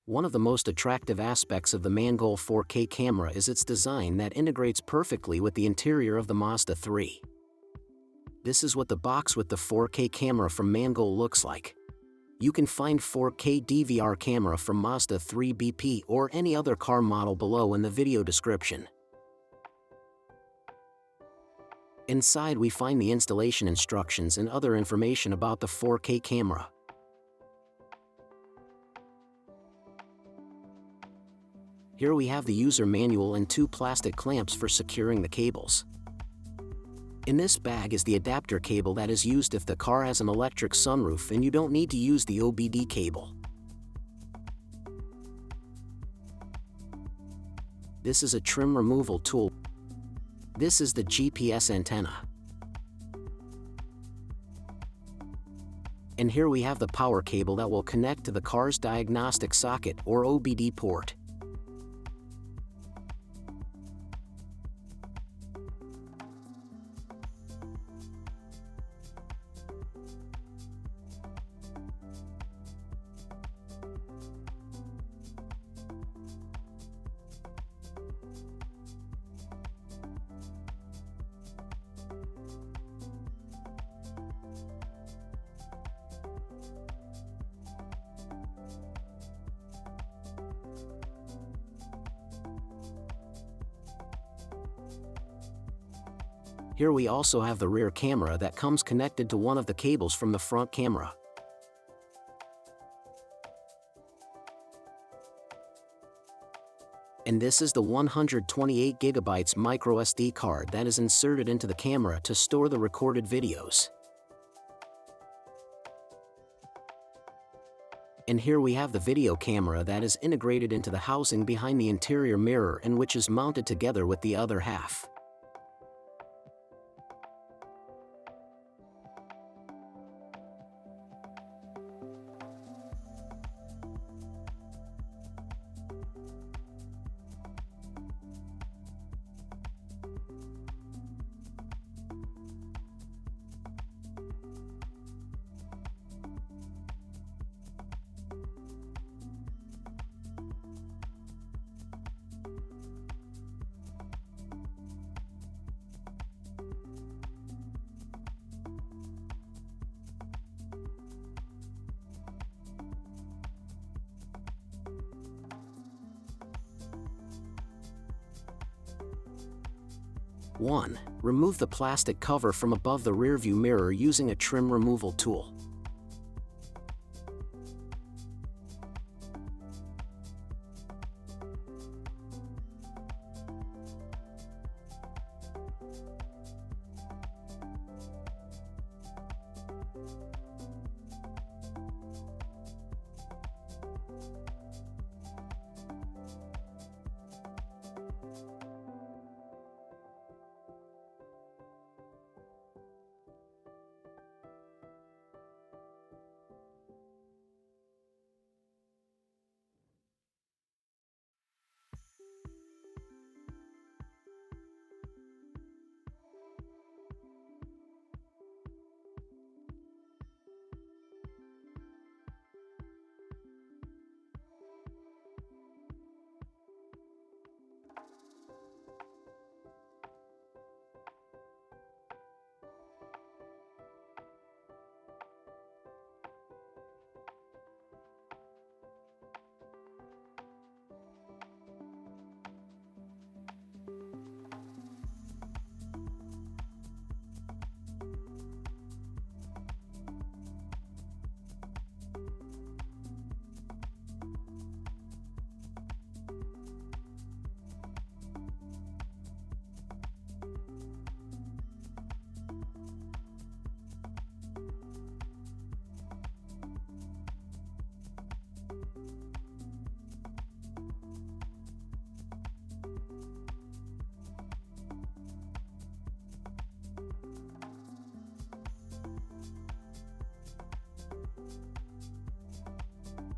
One of the most attractive aspects of the Mangoal 4K camera is its design that integrates perfectly with the interior of the Mazda 3. This is what the box with the 4K camera from Mangoal looks like. You can find 4K DVR camera from Mazda 3 BP or any other car model below in the video description. Inside we find the installation instructions and other information about the 4K camera. Here we have the user manual and 2 plastic clamps for securing the cables. In this bag is the adapter cable that is used if the car has an electric sunroof and you don't need to use the OBD cable. This is a trim removal tool. This is the GPS antenna. And here we have the power cable that will connect to the car's diagnostic socket or OBD port. Here we also have the rear camera that comes connected to one of the cables from the front camera. And this is the 128GB micro SD card that is inserted into the camera to store the recorded videos. And here we have the video camera that is integrated into the housing behind the interior mirror and which is mounted together with the other half. One, remove the plastic cover from above the rearview mirror using a trim removal tool.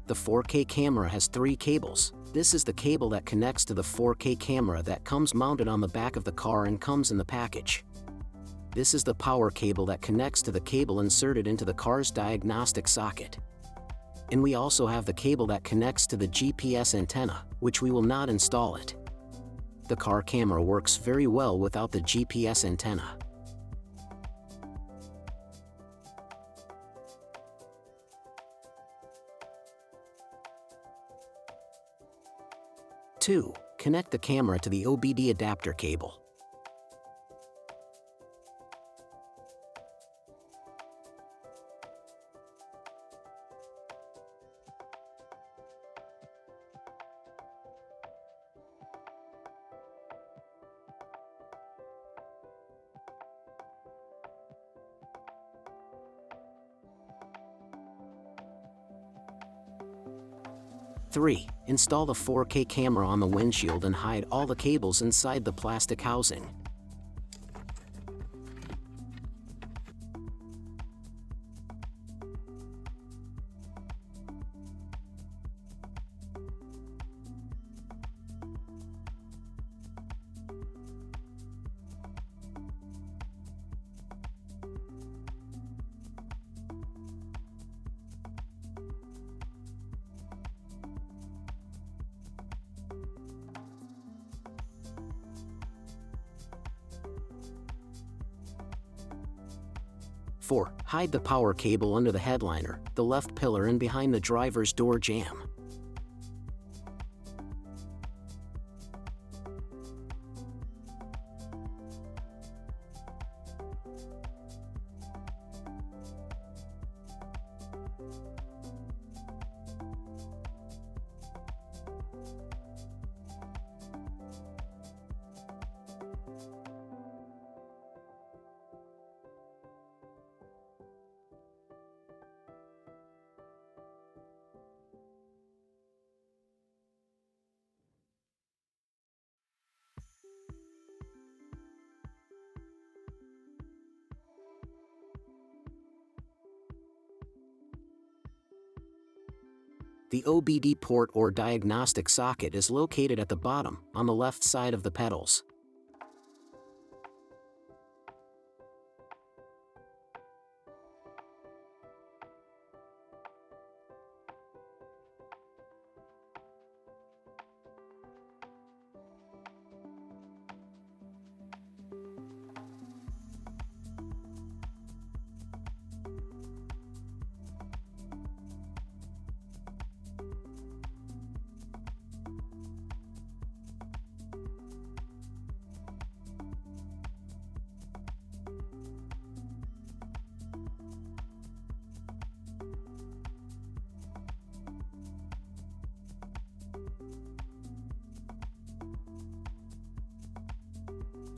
The 4K camera has 3 cables. This is the cable that connects to the 4K camera that comes mounted on the back of the car and comes in the package. This is the power cable that connects to the cable inserted into the car's diagnostic socket. And we also have the cable that connects to the GPS antenna, which we will not install it. The car camera works very well without the GPS antenna. Two, connect the camera to the OBD adapter cable. Three, install the 4K camera on the windshield and hide all the cables inside the plastic housing. Four, hide the power cable under the headliner, the left pillar, and behind the driver's door jamb. The OBD port or diagnostic socket is located at the bottom, on the left side of the pedals.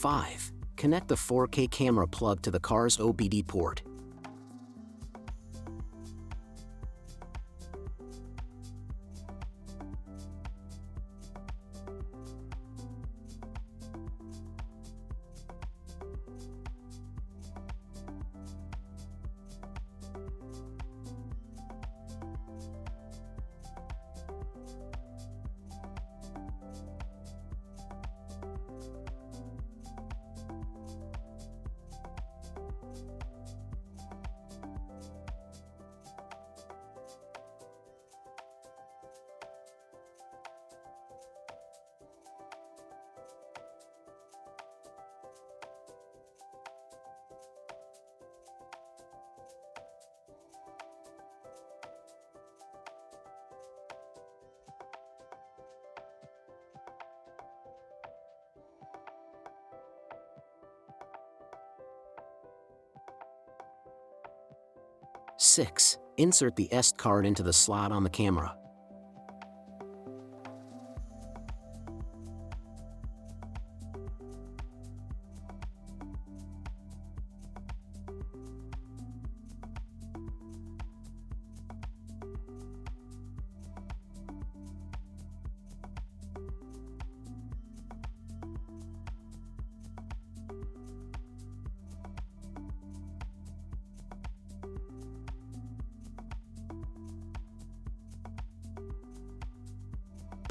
Five, connect the 4K camera plug to the car's OBD port. Six, insert the SD card into the slot on the camera.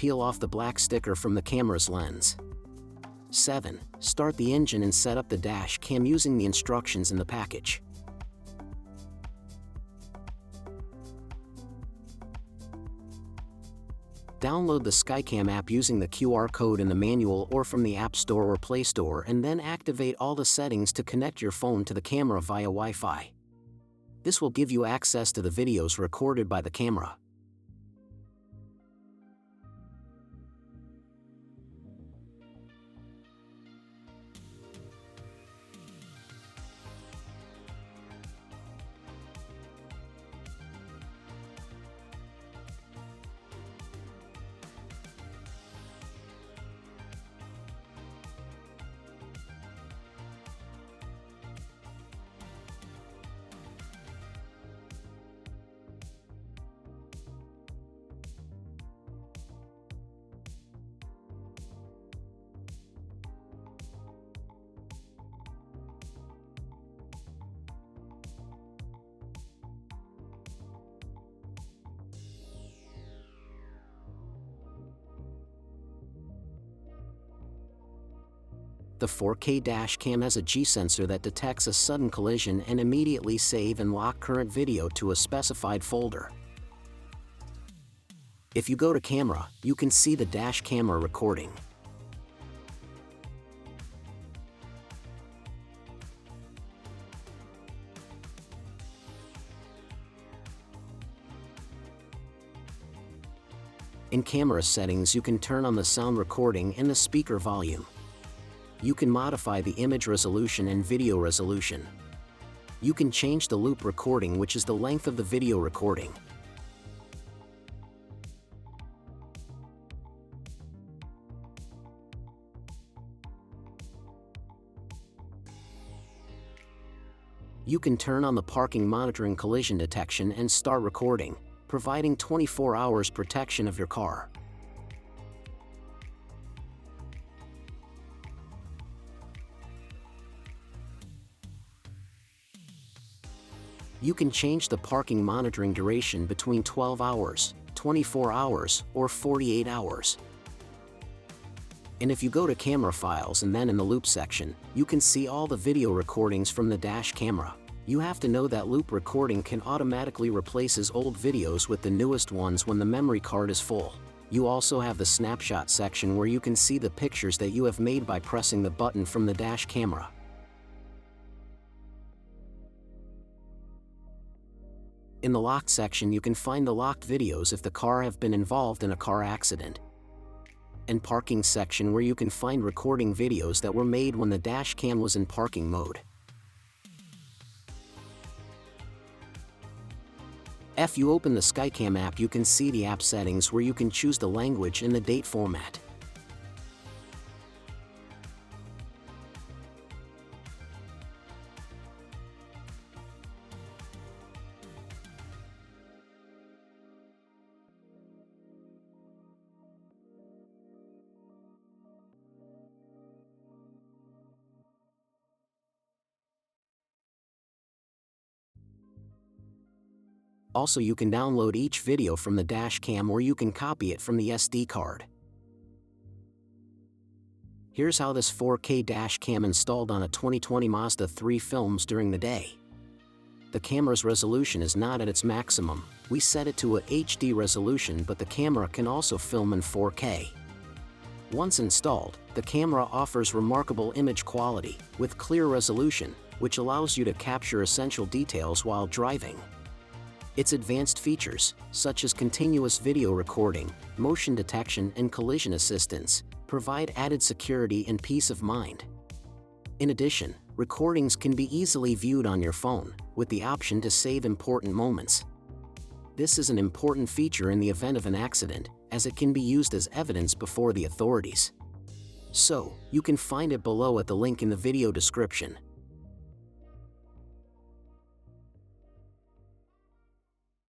Peel off the black sticker from the camera's lens. 7. Start the engine and set up the dash cam using the instructions in the package. Download the Skycam app using the QR code in the manual or from the App Store or Play Store, and then activate all the settings to connect your phone to the camera via Wi-Fi. This will give you access to the videos recorded by the camera. The 4K dash cam has a G-sensor that detects a sudden collision and immediately save and lock current video to a specified folder. If you go to camera, you can see the dash camera recording. In camera settings, you can turn on the sound recording and the speaker volume. You can modify the image resolution and video resolution. You can change the loop recording, which is the length of the video recording. You can turn on the parking monitoring collision detection and start recording, providing 24 hours protection of your car. You can change the parking monitoring duration between 12 hours, 24 hours, or 48 hours. And if you go to camera files and then in the loop section, you can see all the video recordings from the dash camera. You have to know that loop recording can automatically replaces old videos with the newest ones when the memory card is full. You also have the snapshot section where you can see the pictures that you have made by pressing the button from the dash camera. In the locked section, you can find the locked videos if the car have been involved in a car accident. And parking section, where you can find recording videos that were made when the dash cam was in parking mode. If you open the Skycam app, you can see the app settings where you can choose the language and the date format. Also, you can download each video from the dash cam, or you can copy it from the SD card. Here's how this 4K dash cam installed on a 2020 Mazda 3 films during the day. The camera's resolution is not at its maximum. We set it to a HD resolution, but the camera can also film in 4K. Once installed, the camera offers remarkable image quality, with clear resolution, which allows you to capture essential details while driving. Its advanced features, such as continuous video recording, motion detection, and collision assistance, provide added security and peace of mind. In addition, recordings can be easily viewed on your phone, with the option to save important moments. This is an important feature in the event of an accident, as it can be used as evidence before the authorities. So, you can find it below at the link in the video description.